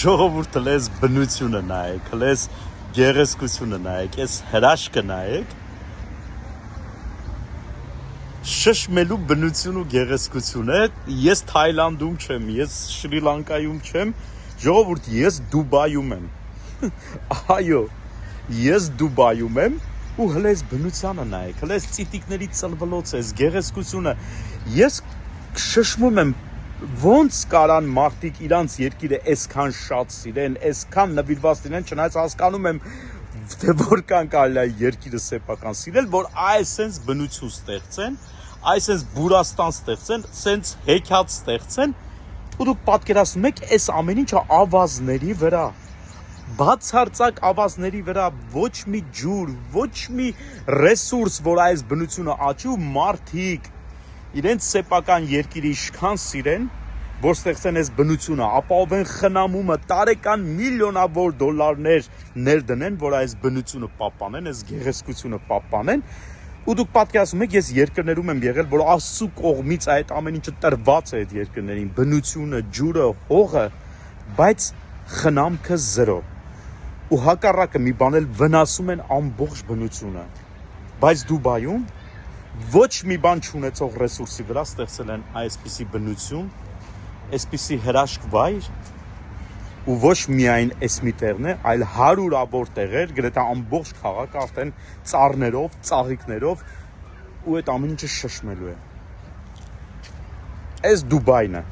ժողովուրդը լես բնությունը նայեք, լես գեղեցկությունը նայեք, այս հրաշքը նայեք, շշմելու բնություն ու գեղեցկություն է, ես Թայլանդում չեմ, ես Շրի Լանկայում չեմ, ժողովուրդ, ես Դուբայում եմ, այո, ես Դուբայում եմ, ու հլես բնությանը նայեք, հլես ծիտիկների ծլվլոց ես, գեղեցկությունը, ես շշմում եմ, ոնց կարան մարդիկ իրանց երկիրը այսքան շատ սիրեն, այսքան նվիրված լինեն, չնայած հասկանում եմ, թե որքան կարելի է երկիրը սեփական սիրել, որ այսենց բնություն ստեղծեն, այսենց Բուրաստան ստեղծեն, սենց հեքիաթ ստեղծեն, ու դուք պատկերացնում եք, այս ամեն ինչը ավազների վրա, բացարձակ ավազների վրա, ոչ մի ջուր, ոչ մի ռեսուրս, որ այս բնությունը աճի ու մարդիկ իրենց սեփական երկիրը ինչքան սիրեն, որ ստեղծեն այս բնությունը, ապահովեն խնամումը, տարեկան միլիոնավոր դոլարներ ներդնեն, որ այս բնությունը պահպանեն, այս գեղեցկությունը պահպանեն, ու դուք պատկերացնում եք, ես երկրներում եմ եղել, որ Աստծո կողմից այդ ամեն ինչը տրված է այդ երկրներին, բնությունը, ջուրը, հողը, բայց խնամքը զրո։ Ու հակառակը մի բան էլ վնասում են ամբողջ բնությունը։ Բայց Դուբայում ոչ մի բան չունեցող ռեսուրսի վրա ստեղծել են այսպիսի բնություն, այսպիսի հրաշք վայր, ու ոչ միայն այս մի տեղն է, այլ հարյուրավոր տեղեր, գրեթե ամբողջ քաղաքը արդեն ծառներով, ծաղիկներով, ու այդ ամեն ինչը շշմելու է։ Այս Դուբայն է։